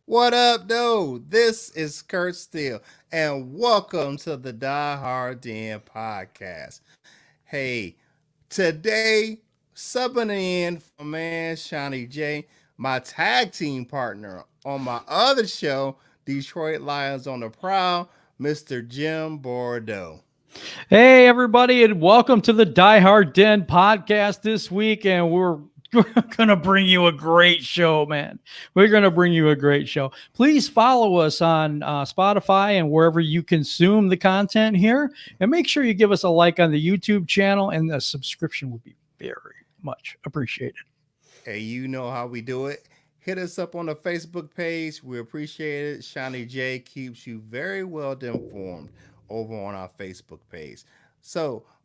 What up, though? This is Kurt Steele, and welcome to the Die Hard Den podcast. Hey, today, subbing in for my man Seany J, my tag team partner on my other show, Detroit Lions on the Prowl, Mr. Jim Bordeaux. Hey, everybody, and welcome to the Die Hard Den podcast this week. And we're going to bring you a great show, man. We're going to bring you a great show. Please follow us on Spotify and wherever you consume the content here. And make sure you give us a like on the YouTube channel, and a subscription would be very much appreciated. Hey, you know how we do it. Hit us up on the Facebook page. We appreciate it. Seany J keeps you very well informed over on our Facebook page.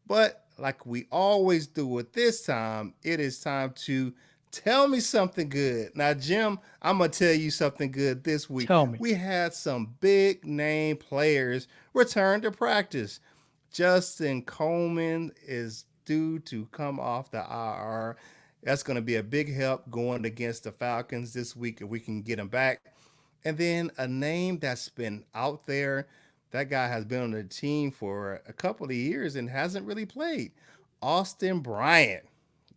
But like we always do at this time, it is time to tell me something good. Now, Jim, I'm going to tell you something good this week. Tell me. We had some big name players return to practice. Justin Coleman is due to come off the IR. That's going to be a big help going against the Falcons this week if we can get him back. And then a name that's been out there. That guy has been on the team for a couple of years and hasn't really played. Austin Bryant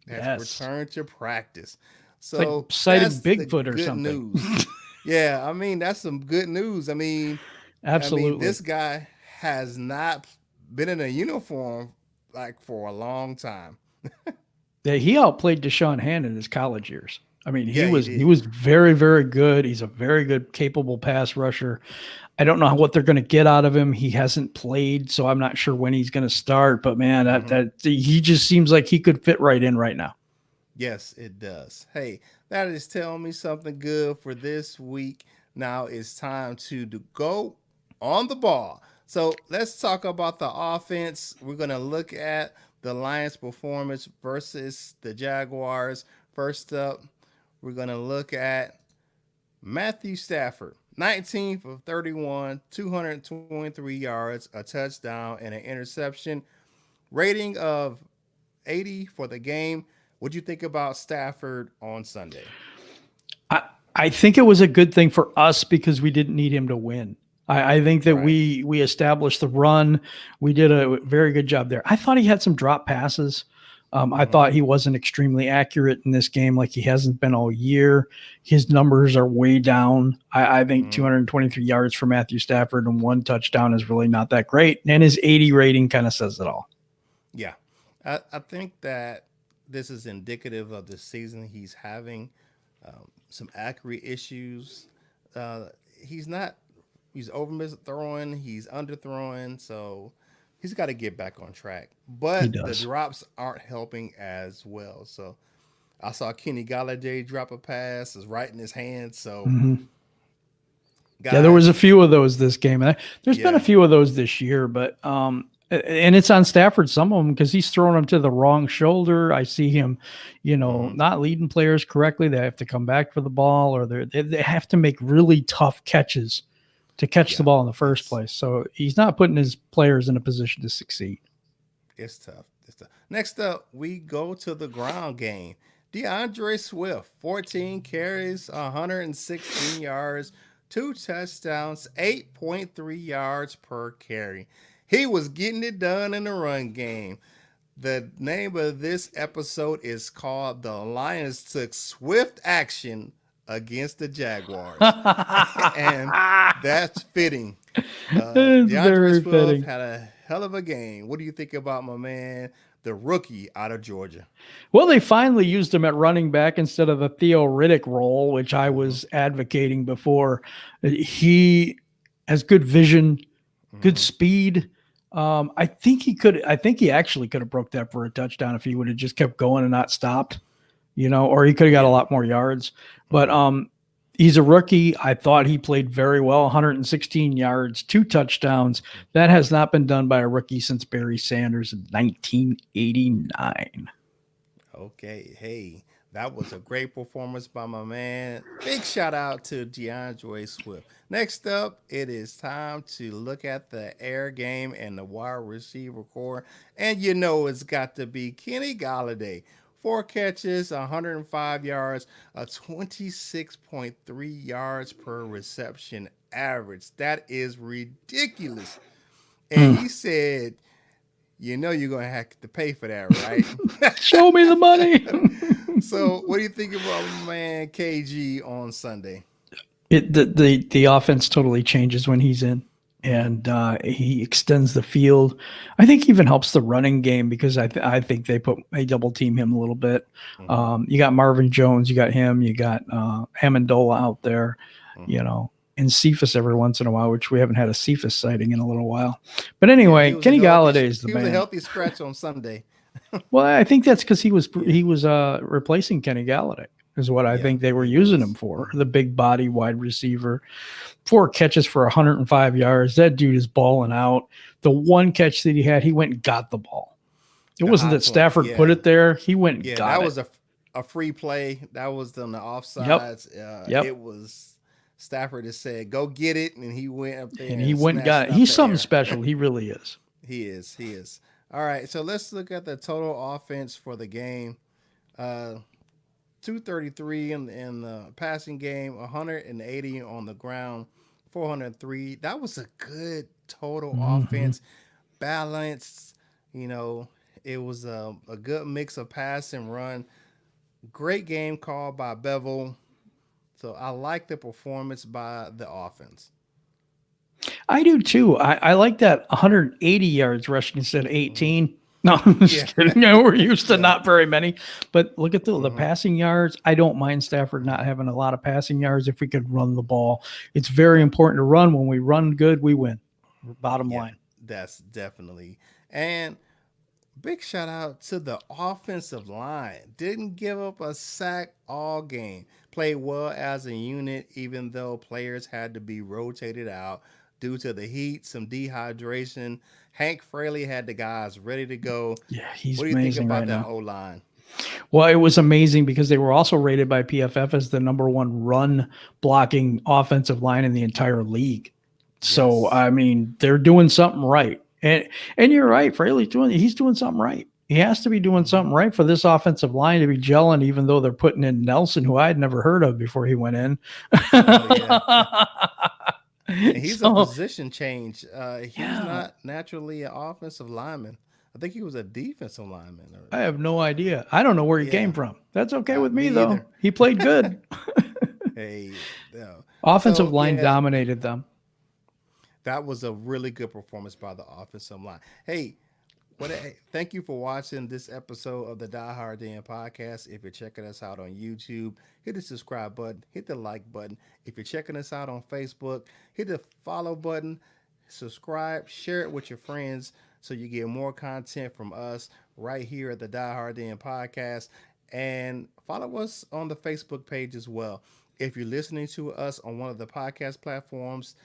has Yes. returned to practice. It's like So citing that's the Bigfoot or good something. news. Yeah, I mean, that's some good news. I mean, Absolutely. this guy has not been in a uniform like for a long time. Yeah, he outplayed Deshaun Hand in his college years. I mean, he Yeah, he was he did. was very, very good. He's a very good, capable pass rusher. I don't know what they're going to get out of him. He hasn't played, so I'm not sure when he's going to start. But man, Hmm. that he just seems like he could fit right in right now. Yes, it does. Hey, that is telling me something good for this week. Now it's time to go on the ball. So let's talk about the offense. We're going to look at the Lions' performance versus the Jaguars. First up, we're going to look at Matthew Stafford. 19 for 31, 223 yards, a touchdown, and an interception. Rating of 80 for the game. What'd you think about Stafford on Sunday? I I think it was a good thing for us because we didn't need him to win. I think that Right. we established the run. We did a very good job there. I thought he had some drop passes. I Mm-hmm. thought he wasn't extremely accurate in this game, like he hasn't been all year. His numbers are way down. I think Mm-hmm. 223 yards for Matthew Stafford and one touchdown is really not that great. And his 80 rating kind of says it all. Yeah. I think that this is indicative of the season he's having. Some accurate issues. He's not, he's over throwing, he's underthrowing. So he's got to get back on track. He But the does. drops aren't helping as well. So I saw Kenny Galladay drop a pass, is right in his hand. So, Mhm. Yeah, there was guys, a few of those this game. And there's been a yeah. few of those this year, but and it's on Stafford, some of them, because he's throwing them to the wrong shoulder. I see him, Hmm. not leading players correctly. They have to come back for the ball, or they have to make really tough catches to catch the Yeah. ball in the first It's place. So he's not putting his players in a position to succeed. It's tough. It's tough. Next up, we go to the ground game. DeAndre Swift, 14 carries, 116 yards, two touchdowns, 8.3 yards per carry. He was getting it done in the run game. The name of this episode is called The Lions Took Swift Action Against the Jaguars. And that's fitting. It's DeAndre very Swift fitting. had a hell of a game. What do you think about my man, the rookie out of Georgia? Well, they finally used him at running back instead of the Theo Riddick role, which I Mm-hmm. was advocating before. He has good vision, good Mm-hmm. speed. I think he could. I think he actually could have broke that for a touchdown if he would have just kept going and not stopped. Or he could have got a Yeah. lot more yards. But Mm-hmm. he's a rookie. I thought he played very well. 116 yards, two touchdowns. That has not been done by a rookie since Barry Sanders in 1989. Okay. Hey, that was a great performance by my man. Big shout out to DeAndre Swift. Next up, it is time to look at the air game and the wide receiver core. And you know it's got to be Kenny Galladay. 4 catches, 105 yards, a 26.3 yards per reception average. That is ridiculous. And Mm. he said, you know you're going to have to pay for that, right? Show me the money. So what do you think about man KG on Sunday? The offense totally changes when he's in, and he extends the field. I think he even helps the running game because I think they double team him a little bit. Mm-hmm. You got Marvin Jones, you got him, you got Amendola out there, Mm-hmm. and Cephas every once in a while, which we haven't had a Cephas sighting in a little while. But Yeah, anyway, Kenny Galladay is the he was a man. healthy scratch on Sunday. Well, I think that's because he was replacing Kenny Galladay. Is what I think they were using him for. The big body wide receiver. 4 catches for 105 yards. That dude is balling out. The one catch that he had, he went and got the ball. It wasn't that Stafford put it there. He went and got it. That was a free play. That was on the offsides. Yep. It was Stafford that said, go get it. And he went up there. And he went and got it. He's something special. He really is. He is. All right. So let's look at the total offense for the game. 233 in the passing game, 180 on the ground, 403. That was a good total offense, balanced. It was a good mix of pass and run. Great game call by Bevel. So I like the performance by the offense. I do too. I like that 180 yards rushing instead of 18. No, I'm just kidding. We're used to not very many. But look at the passing yards. I don't mind Stafford not having a lot of passing yards if we could run the ball. It's very important to run. When we run good, we win. Bottom line. That's definitely. And big shout out to the offensive line. Didn't give up a sack all game. Played well as a unit, even though players had to be rotated out due to the heat, some dehydration. Hank Fraley had the guys ready to go. Yeah, he's what do you think about that O-line? Well, it was amazing because they were also rated by PFF as the #1 run blocking offensive line in the entire league. So, I mean, they're doing something right. And you're right, he's doing something right. He has to be doing something right for this offensive line to be gelling, even though they're putting in Nelson, who I had never heard of before he went in. And he's a position change. He's not naturally an offensive lineman. I think he was a defensive lineman. I have no idea. I don't know where he came from. That's okay with me though. Either. He played good. Offensive line dominated them. That was a really good performance by the offensive line. Hey, thank you for watching this episode of the Die Hard Den podcast. If you're checking us out on YouTube, hit the subscribe button, hit the like button. If you're checking us out on Facebook, hit the follow button, subscribe, share it with your friends so you get more content from us right here at the Die Hard Den podcast. And follow us on the Facebook page as well. If you're listening to us on one of the podcast platforms,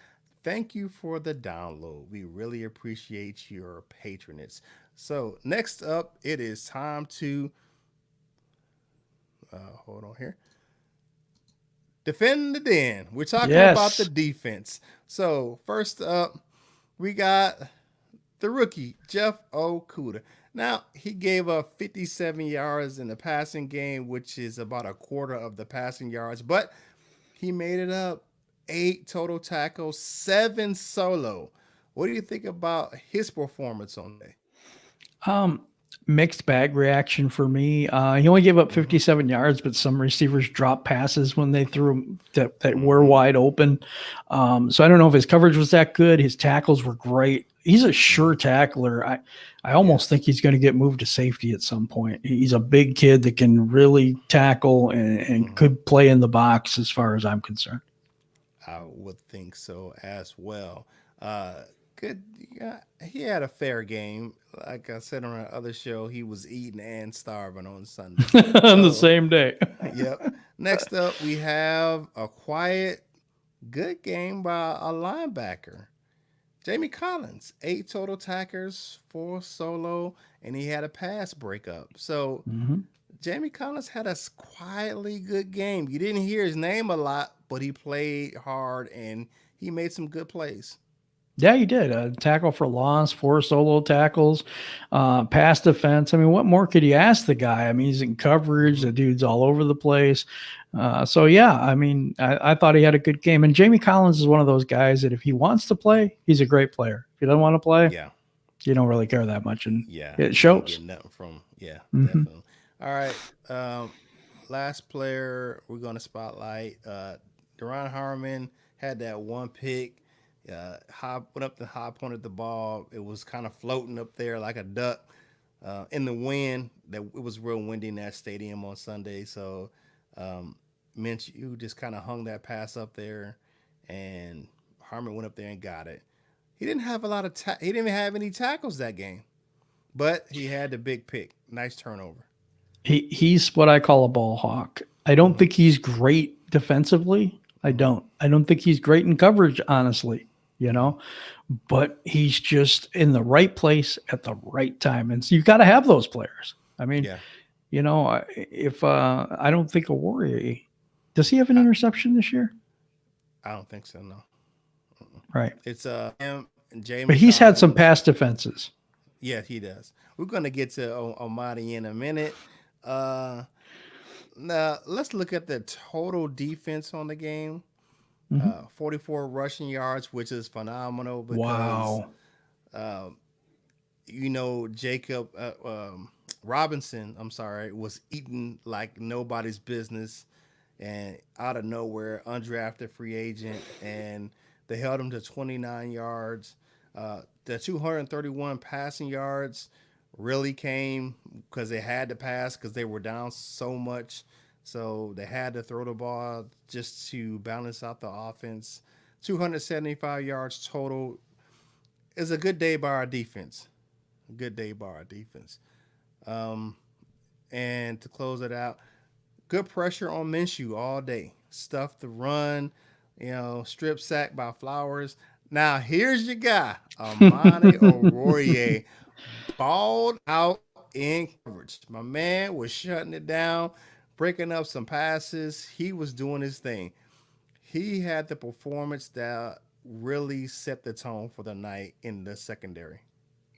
thank you for the download. We really appreciate your patronage. So next up, it is time to hold on here. Defend the den. We're talking about the defense. So first up, we got the rookie, Jeff Okudah. Now, he gave up 57 yards in the passing game, which is about a quarter of the passing yards, but he made it up. 8 total tackles, 7 solo. What do you think about his performance on day? Mixed bag reaction for me. He only gave up 57 yards, but some receivers dropped passes when they threw that were wide open. So I don't know if his coverage was that good. His tackles were great. He's a sure tackler. I almost think he's going to get moved to safety at some point. He's a big kid that can really tackle and could play in the box as far as I'm concerned. I would think so as well. Good. Yeah, he had a fair game. Like I said on our other show, he was eating and starving on Sunday. On the same day. Yep. Next up, we have a quiet, good game by a linebacker. Jamie Collins, 8 total tackles, 4 solo, and he had a pass breakup. So Jamie Collins had a quietly good game. You didn't hear his name a lot, but he played hard and he made some good plays. Yeah, he did. Tackle for loss, 4 solo tackles, pass defense. I mean, what more could you ask the guy? I mean, he's in coverage. The dude's all over the place. So, yeah, I mean, I thought he had a good game. And Jamie Collins is one of those guys that if he wants to play, he's a great player. If he doesn't want to play, Yeah. you don't really care that much. And Yeah. it You ain't shows. getting nothing from. Yeah, Mm-hmm. definitely. All right. Last player we're gonna spotlight. Deron Harmon had that one pick. Went up the high point of the ball. It was kind of floating up there like a duck in the wind. That it was real windy in that stadium on Sunday. So um, Minshew just kind of hung that pass up there, and Harmon went up there and got it. He didn't have a lot of he didn't even have any tackles that game, but he had the big pick. Nice turnover. He's what I call a ball hawk. I don't Mm-hmm. think he's great defensively. I Mm-hmm. don't. I don't think he's great in coverage, honestly, you Mm-hmm. know, but he's just in the right place at the right time. And so you've got to have those players. I mean, Yeah, if I don't think a Warrior, does he have an I, interception this year? I don't think so. No, Right. it's him and But Jamie he's had some Collins. past defenses. Yeah, he does. We're gonna get to Almighty in a minute. Uh, Now let's look at the total defense on the game. Mhm. 44 rushing yards, which is phenomenal because Wow. uh, Jacob Robinson. I'm sorry, was eating like nobody's business, and out of nowhere, undrafted free agent, and they held him to 29 yards. The 231 passing yards really came because they had to pass because they were down so much. So they had to throw the ball just to balance out the offense. 275 yards total is a good day by our defense. A good day by our defense. Um, and to close it out, good pressure on Minshew all day. Stuff the run, strip sack by Flowers. Now here's your guy, Amani O'Roye, balled out in coverage. My man was shutting it down, breaking up some passes. He was doing his thing. He had the performance that really set the tone for the night in the secondary.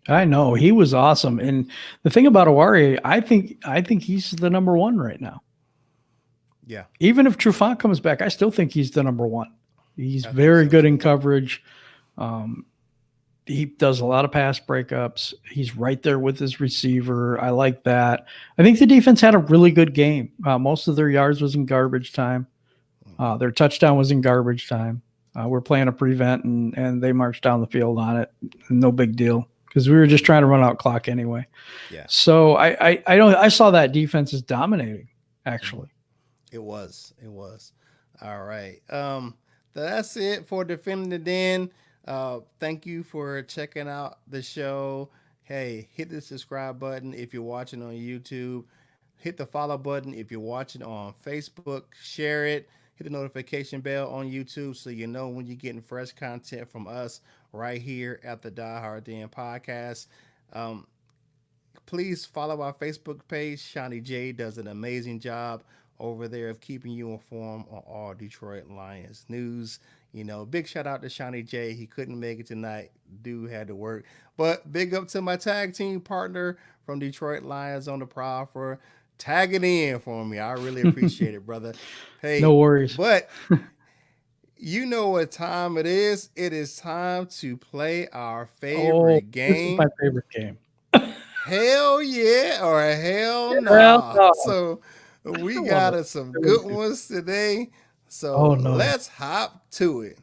I know he was awesome, and the thing about Awari, I think he's the number one right now. Yeah, Even if Trufant comes back, I still think he's the number one. He's I think very so good too. in coverage. Um, he does a lot of pass breakups. He's right there with his receiver. I like that. I think the defense had a really good game. Most of their yards was in garbage time. Mhm. Their touchdown was in garbage time. We're playing a prevent, and they marched down the field on it. No big deal because we were just trying to run out clock anyway. Yeah, So I don't I saw that defense is dominating mhm. actually. It was. It was. All right. That's it for defending the den. Thank you for checking out the show. Hey, hit the subscribe button if you're watching on YouTube. Hit the follow button if you're watching on Facebook. Share it. Hit the notification bell on YouTube so you know when you're getting fresh content from us right here at the Die Hard Den podcast. Um, Please follow our Facebook page. Seany J does an amazing job over there of keeping you informed on all Detroit Lions news. Big shout out to Seany J. He couldn't make it tonight. Dude had to work. But big up to my tag team partner from Detroit Lions on the Prowl for tagging in for me. I really appreciate it, brother. No Hey, worries. but you know what time it is. It is time to play our Oh, favorite this is my game. favorite game. Hell yeah or hell Hell nah. no. So I we love got it. us some I really good do. ones today. Oh So no. let's hop to it.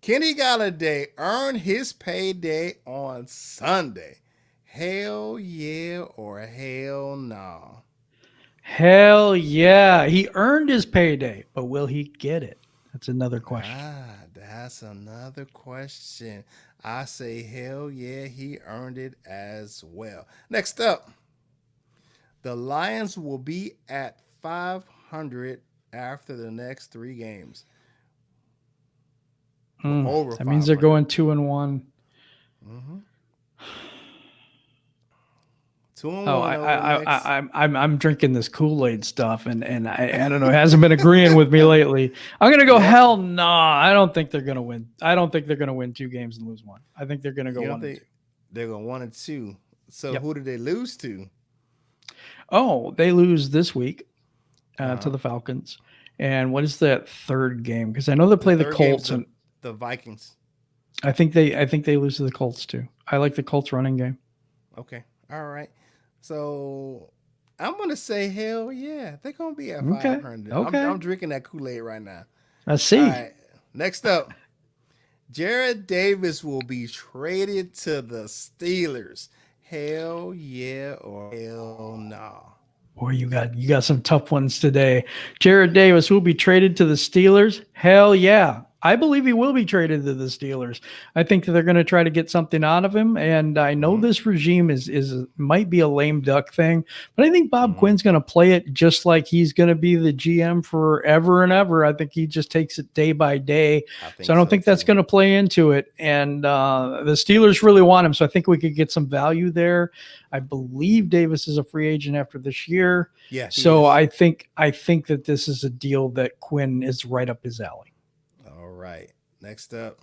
Kenny Galladay earned his payday on Sunday. Hell yeah or hell nah. Hell yeah. He earned his payday, but will he get it? That's another question. That's another question. I say hell yeah, he earned it as well. Next up, the Lions will be at 500 after the next 3 games. Well, over That means they're 500. going 2-1. Mm-hmm. 2 and Oh, 1 over the next. I'm drinking this Kool-Aid stuff, and I don't know, it hasn't been agreeing with me lately. I'm gonna go Yep. hell no. I don't think they're gonna win. I don't think they're gonna win 2 games and lose one. I think they're gonna go You don't 1-2. think they're going 1 and 2? So Yep. who did they lose to? Oh, they lose this week to Uh-huh. the Falcons. And what is that third game? Because I know they The play the third game's Colts, and the Vikings. I think they lose to the Colts too. I like the Colts running game. Okay. All right. So I'm gonna say hell yeah. They're gonna be at Okay. 500. I'm Okay. drinking that Kool-Aid right now. I All see. right. Next up, Jared Davis will be traded to the Steelers. Hell yeah or hell no. Boy, you got some tough ones today. Jared Davis will be traded to the Steelers. Hell yeah. I believe he will be traded to the Steelers. I think that they're going to try to get something out of him. And I know Mm-hmm. this regime is might be a lame duck thing, but I think Bob Mm-hmm. Quinn's going to play it just like he's going to be the GM forever and ever. I think he just takes it day by day. I So think I don't so think that's too. going to play into it. And the Steelers really want him. So I think we could get some value there. I believe Davis is a free agent after this year. Yeah, he So is. I think that this is a deal that Quinn is right up his alley. All right. Next up,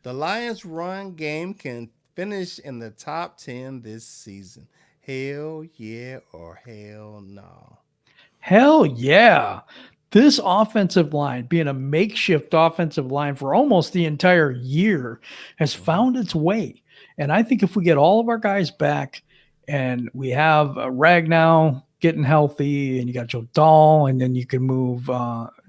the Lions' run game can finish in the top 10 this season. Hell yeah or hell no. Hell yeah. This offensive line, being a makeshift offensive line for almost the entire year, has Mm-hmm. found its way. And I think if we get all of our guys back and we have Ragnow getting healthy and you got Joe Dahl, and then you can move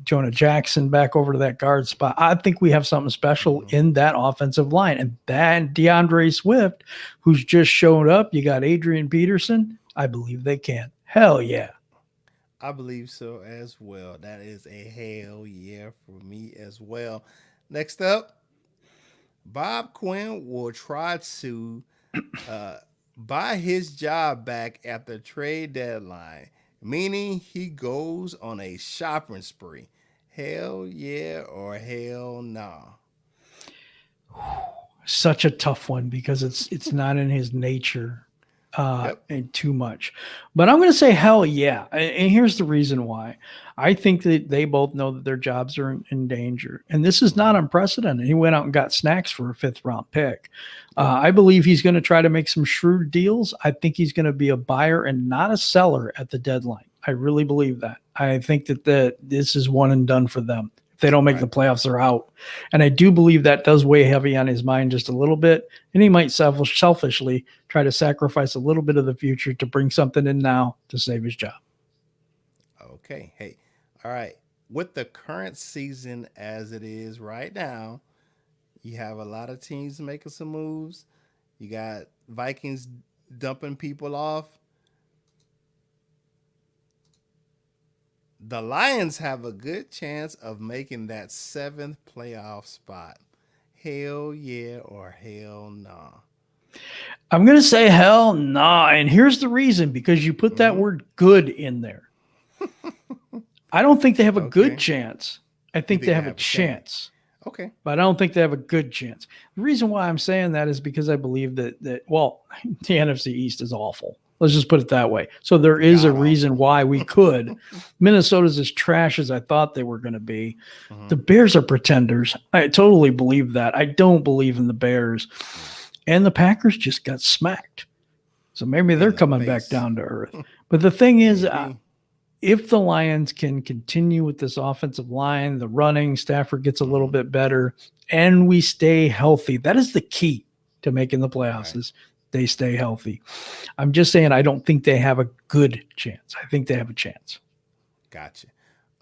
Jonah Jackson back over to that guard spot, I think we have something special Mm-hmm. in that offensive line. And then DeAndre Swift, who's just showed up, you got Adrian Peterson. I believe they can. Hell yeah. I believe so as well. That is a hell yeah for me as well. Next up, Bob Quinn will try to uh, buy his job back at the trade deadline, meaning he goes on a shopping spree. Hell yeah or hell no. Such a tough one because it's not in his nature Yep. and too much. But I'm going to say hell yeah. And here's the reason why. I think that they both know that their jobs are in danger. And this is not Mhm. unprecedented. He went out and got snacks for a fifth round pick. Yep. I believe he's going to try to make some shrewd deals. I think he's going to be a buyer and not a seller at the deadline. I really believe that. I think that this is one and done for them. If they don't make Right. the playoffs, they're out. And I do believe that does weigh heavy on his mind just a little bit. And he might selfishly try to sacrifice a little bit of the future to bring something in now to save his job. Okay. Hey. All right. With the current season as it is right now, you have a lot of teams making some moves. You got Vikings dumping people off. The Lions have a good chance of making that seventh playoff spot. Hell yeah or hell no. I'm going to say hell nah. And here's the reason, because you put that Mm-hmm. word good in there. I don't think they have a good Okay. chance. I You think think they they have a have a chance? chance, Okay. but I don't think they have a good chance. The reason why I'm saying that is because I believe that well, the NFC East is awful. Let's just put it that way. So there is a God reason awful. why we could. Minnesota's as trash as I thought they were going to be. Mm-hmm. The Bears are pretenders. I totally believe that. I don't believe in the Bears. And the Packers just got smacked. So maybe they're In the coming back face. down to earth. But the thing is, Maybe. if the Lions can continue with this offensive line, the running, Stafford gets a little Mm-hmm. bit better, and we stay healthy, that is the key to making the playoffs Right. is they stay healthy. I'm just saying I don't think they have a good chance. I think they have a chance. Gotcha.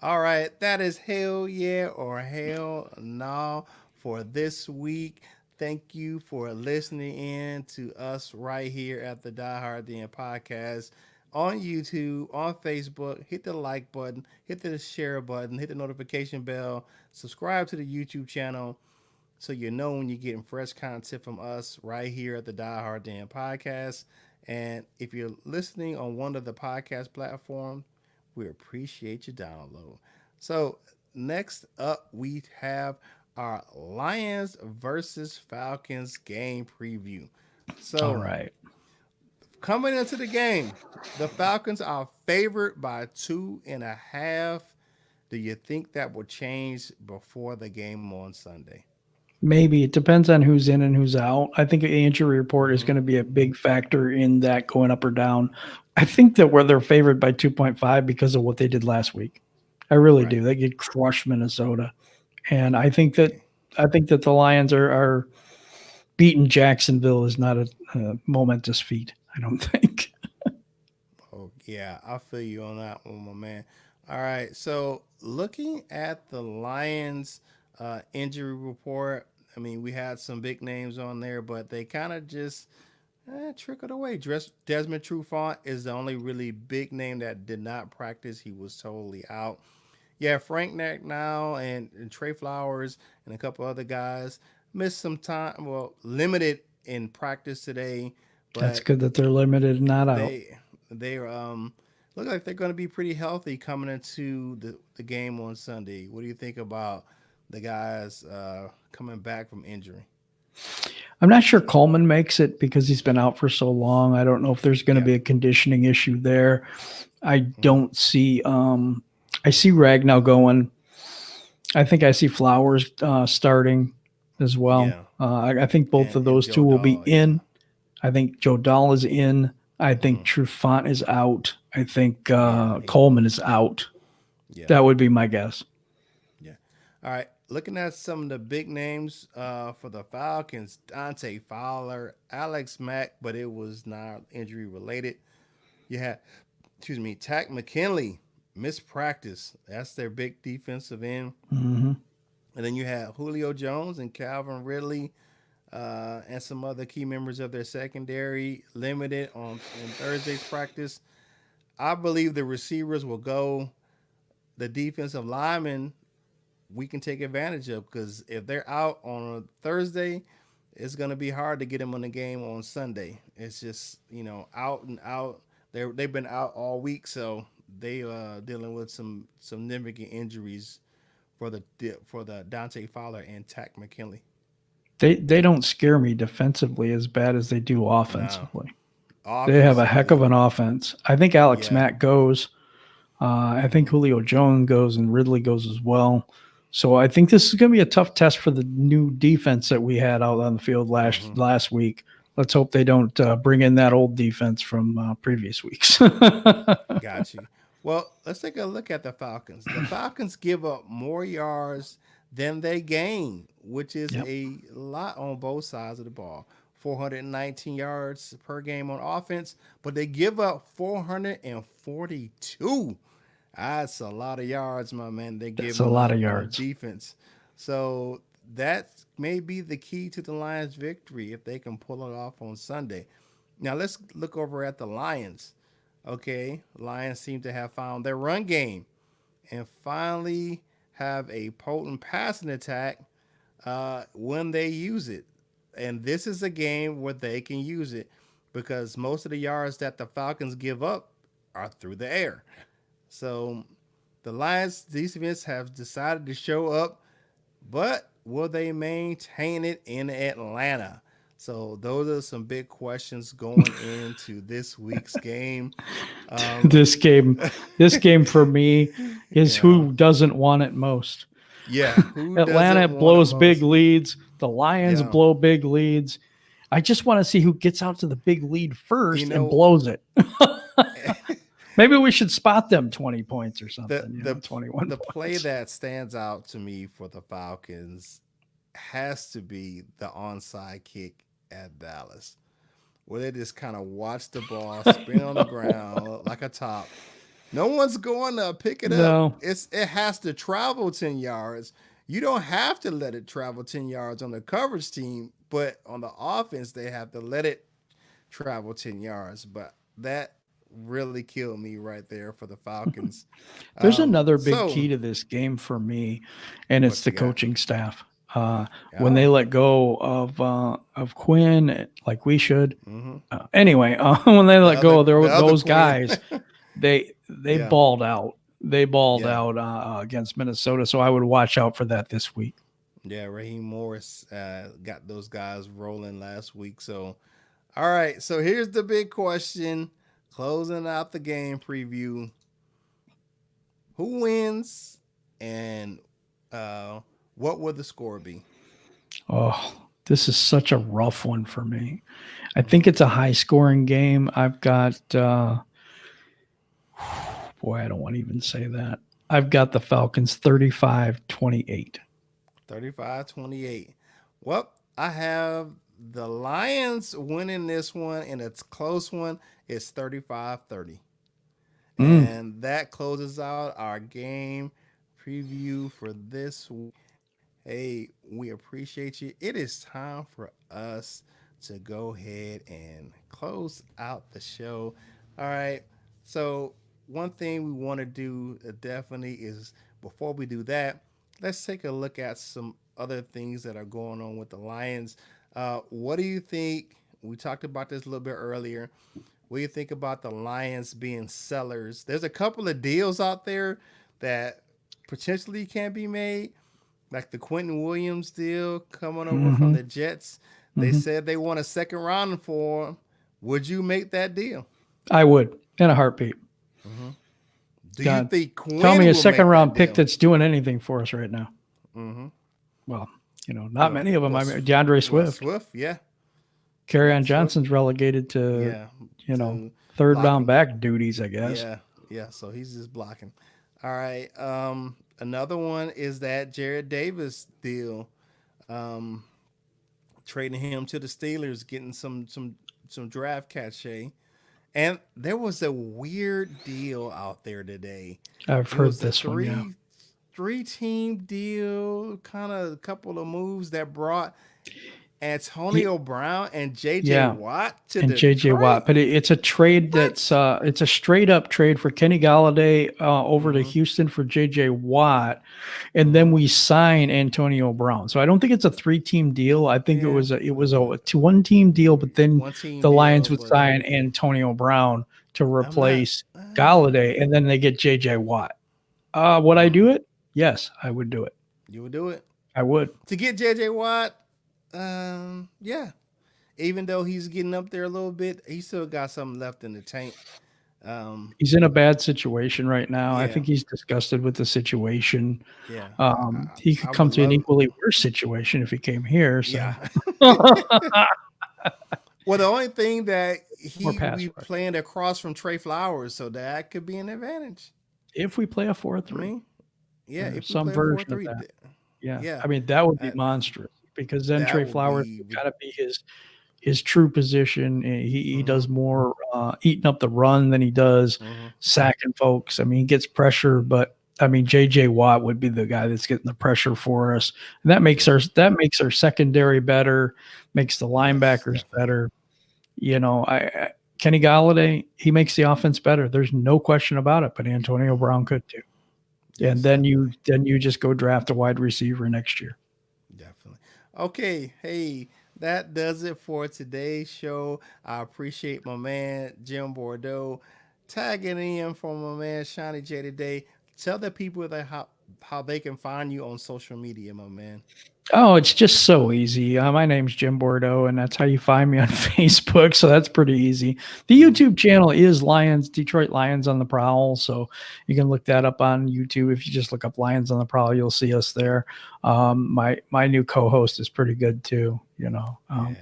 All right. That is hell yeah or hell no for this week. Thank you for listening in to us right here at the Die Hard Den podcast on YouTube, on Facebook. Hit the like button, hit the share button, hit the notification bell, subscribe to the YouTube channel so you know when you're getting fresh content from us right here at the Die Hard Den podcast. And if you're listening on one of the podcast platforms, we appreciate your download. So next up, we have our Lions versus Falcons game preview. All So right. Coming into the game, the Falcons are favored by 2.5. Do you think that will change before the game on Sunday? Maybe it depends on who's in and who's out. I think the injury report is Mm-hmm. going to be a big factor in that going up or down. I think that where they're favored by 2.5 because of what they did last week. I really Right. do. They get crushed Minnesota. And Okay. I think that the Lions are beating Jacksonville is not a momentous feat. I don't think. Oh, yeah. I feel you on that one, my man. All right. So, looking at the Lions injury report, I mean, we had some big names on there, but they kind of just trickled away. Desmond Trufant is the only really big name that did not practice. He was totally out. Yeah, Frank Knack now and Trey Flowers and a couple other guys missed some time. Well, limited in practice today, That's but good that they're limited and not out. they look like they're going to be pretty healthy coming into the game on Sunday. What do you think about the guys coming back from injury? I'm not sure Coleman makes it because he's been out for so long. I don't know if there's going to Yeah. be a conditioning issue there. I Mm-hmm. don't see. I see Ragnow going. I think I see Flowers starting as well. Yeah. I think both of And those two Joe will be Dahl, yeah. in. I think Joe Dahl is in. I think Mm-hmm. Trufant is out. I think Yeah, Coleman is out. yeah. That would be my guess. Yeah. All right. Looking at some of the big names for the Falcons, Dante Fowler, Alex Mack, but it was not injury related. You had, excuse me, Tack McKinley, missed practice. That's their big defensive end. Hmm. And then you have Julio Jones and Calvin Ridley and some other key members of their secondary limited on in Thursday's practice. I believe the receivers will go. The defensive linemen we can take advantage of because if they're out on a Thursday, it's going to be hard to get them on the game on Sunday. It's just out and out. They've been out all week, so they dealing with some significant injuries for the Dante Fowler and Tack McKinley. They don't scare me defensively as bad as they do No, offensively. They have a heck of offensively, an offense. I think Alex yeah. Mack goes. I think Hmm. Julio Jones goes and Ridley goes as well. So I think this is going to be a tough test for the new defense that we had out on the field Hmm. last week. Let's hope they don't bring in that old defense from previous weeks. Got you. Well, let's take a look at the Falcons. The Falcons give up more yards than they gain, which is Yep. a lot on both sides of the ball. 419 yards per game on offense, but they give up 442. That's a lot of yards, my man. They're That's a giving lot of up on yards. defense. So that may be the key to the Lions' victory if they can pull it off on Sunday. Now let's look over at the Lions. Okay, Lions seem to have found their run game and finally have a potent passing attack when they use it. And this is a game where they can use it because most of the yards that the Falcons give up are through the air. So the Lions defense have decided to show up, but will they maintain it in Atlanta? So those are some big questions going into this week's game. Um, this game, this game for me is yeah, who doesn't want it most. yeah. Who Atlanta doesn't want it blows big most? leads. The Lions Yeah, blow big leads. I just want to see who gets out to the big lead you first and know, blows it. Maybe we should spot them 20 points or the something, the 21 the play points. that stands out to me for the Falcons has to be the onside kick at Dallas, where they just kind of watch the ball spin on the ground like a top. No one's going to pick it up. No, It has to travel 10 yards. You don't have to let it travel 10 yards on the coverage team, but on the offense, they have to let it travel 10 yards. But that really killed me right there for the Falcons. there's another big So, key to this game for me, and it's what the you got? coaching staff. When they Oh, let go of Quinn, like we should. mm-hmm. Anyway, when they let go of The other those Quinn. guys, they Yeah, balled out. They balled yeah. out against Minnesota, so I would watch out for that this week. Yeah, Raheem Morris got those guys rolling last week. So All right, so here's the big question. Closing out the game preview. Who wins and uh, what will the score be? Oh, this is such a rough one for me. I think it's a high scoring game. I've got, boy, I don't want to even say that. I've got the Falcons 35-28. 35-28. Well, I have the Lions winning this one, and it's a close one. It's 35-30. Mm. And that closes out our game preview for this week. Hey, we appreciate you. It is time for us to go ahead and close out the show. All right. So, one thing we want to do definitely is before we do that, let's take a look at some other things that are going on with the Lions. What do you think? We talked about this a little bit earlier. What do you think about the Lions being sellers? There's a couple of deals out there that potentially can be made, like the Quentin Williams deal coming over from Hmm. the Jets. They Hmm. said they want a second round for him. Would you make that deal? I would in a heartbeat. Hmm. Do you God, think tell me Quinn a will second make that round pick deal? that's doing anything for us right now. Hmm. Well, not many of them. Well, I mean, DeAndre well, Swift, Swift, yeah, yeah, Carryon Swift, Johnson's relegated to, yeah, to third down blocking, back duties, I guess. yeah, yeah. So he's just blocking. All right. Another one is that Jared Davis deal. Um, Trading him to the Steelers, getting some draft cachet. And there was a weird deal out there today. I've It heard was a this one. Yeah. three team deal, kind of a couple of moves that brought Ye- Antonio Brown and JJ Yeah. Watt to And JJ Watt, Detroit. but it's a trade What? that's it's a straight up trade for Kenny Galladay over to Mm-hmm. Houston for JJ Watt, and then Mm-hmm. we sign Antonio Brown. So I don't think it's a 3 team deal. I think Yeah. it was a 1 team deal, but then One team the Lions deal, would but sign Antonio Brown to I'm not. replace Galladay, and then they get JJ Watt. Would I Mm, do it? Yes, I would do it. you would do it I would. to get JJ Watt. Yeah. Even though he's getting up there a little bit, he still got something left in the tank. Um, He's in a bad situation right now. I yeah, think he's disgusted with the situation. yeah. He could I come would to an love. equally worse situation if he came here. So, Yeah. Well, the only thing that more he will pass be rush. playing across from Trey Flowers, so that could be an advantage. If we play a I 4-3 mean, yeah, or if we some play a four version of three, that, yeah, yeah, I mean that would be uh, monstrous because then that Trey would Flowers be. would kind of be his true position. He Mm-hmm, does more eating up the run than he does mm-hmm, sacking folks. I mean, he gets pressure, but I mean JJ Watt would be the guy that's getting the pressure for us. And yeah, that makes our secondary better, makes the yes, linebackers definitely. better. I Kenny Galladay, he makes the offense better. There's no question about it. But Antonio Brown could too. And Yes, definitely, then you just go draft a wide receiver next year. definitely. Okay, hey, that does it for today's show. I appreciate my man Jim Bordeaux tagging in for my man Seany J today. Tell the people that how they can find you on social media, my man. Oh, it's just so easy. My name's Jim Bordeaux, and that's how you find me on Facebook. So that's pretty easy. The Mm-hmm. YouTube channel is Detroit Lions on the Prowl. So you can look that up on YouTube. If you just look up Lions on the Prowl, you'll see us there. My new co-host is pretty good too. Yeah,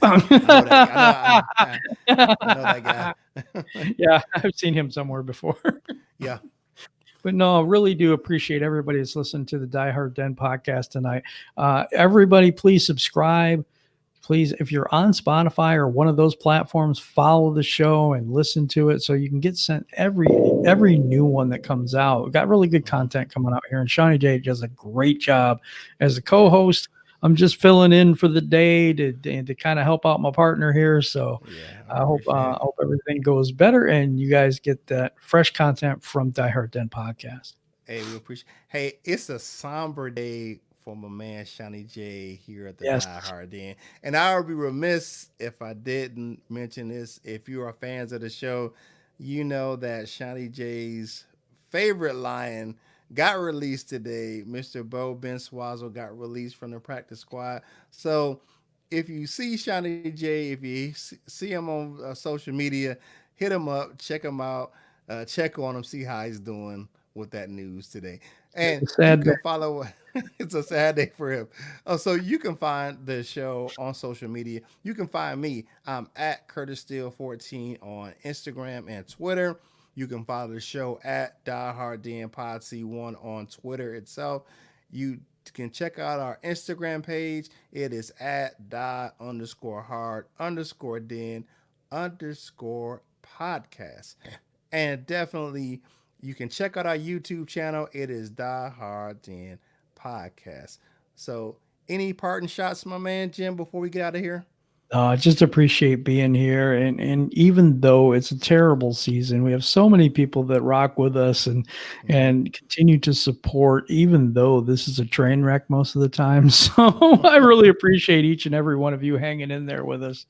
I know that guy. I know that guy. Yeah, I've seen him somewhere before. Yeah. But no, I really do appreciate everybody that's listened to the Die Hard Den podcast tonight. Everybody, please subscribe. Please, if you're on Spotify or one of those platforms, follow the show and listen to it so you can get sent every new one that comes out. We've got really good Mm-hmm. content coming out here, and Seany J does a great job as a co-host. I'm just filling in for the day to kind of help out my partner here. So Yeah, I I appreciate it. hope everything goes better and you guys get that fresh content from Die Hard Den podcast. Hey, we appreciate. Hey, it's a somber day for my man Shawnee J here at the Yes. Die Hard Den, and I would be remiss if I didn't mention this. If you are fans of the show, you know that Shawnee J's favorite lion got released today. Mr. Bo Ben Swazzle got released from the practice squad. So if you see Seany J, if you see him on social media, hit him up, check him out, check on him, see how he's doing with that news today. It's And a you sad day. can follow. It's a sad day for him. So you can find the show on social media. You can find me. I'm at Curtis Steele 14 on Instagram and Twitter. You can follow the show at Die Hard Den Pod C1 on Twitter itself. You can check out our Instagram page. It is at die underscore hard underscore den underscore podcast. And definitely you can check out our YouTube channel. It is Die Hard Den Podcast. So any parting shots, my man Jim, before we get out of here? I just appreciate being here, and even though it's a terrible season, we have so many people that rock with us Mm-hmm. and continue to support, even though this is a train wreck most of the time. So I really appreciate each and every one of you hanging in there with us,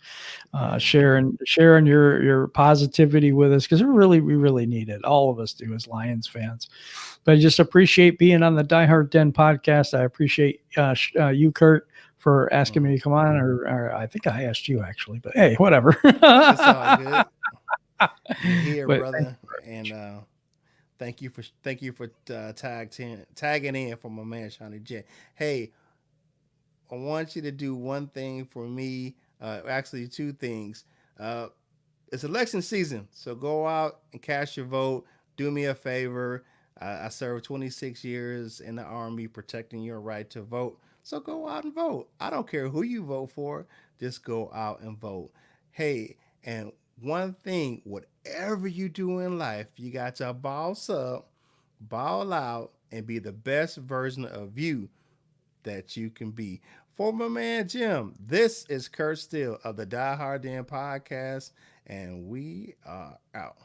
Yeah. sharing your positivity with us, because we really need it. All of us do as Lions fans. But I just appreciate being on the Die Hard Den podcast. I appreciate you, Kurt, for asking me Mm-hmm. to come on, or I think I asked you actually, but hey, whatever. It's all good. You're here, But thank brother, you very and much. thank you for tagging in for my man Seany J. Hey, I want you to do one thing for me. Actually, two things. Uh, it's election season, so go out and cast your vote. Do me a favor. I served 26 years in the Army protecting your right to vote. So go out and vote. I don't care who you vote for, just go out and vote. Hey, and one thing, whatever you do in life, you got to boss up, ball out, and be the best version of you that you can be. For my man Jim, this is Kurt Steele of the Die Hard Den podcast, and we are out.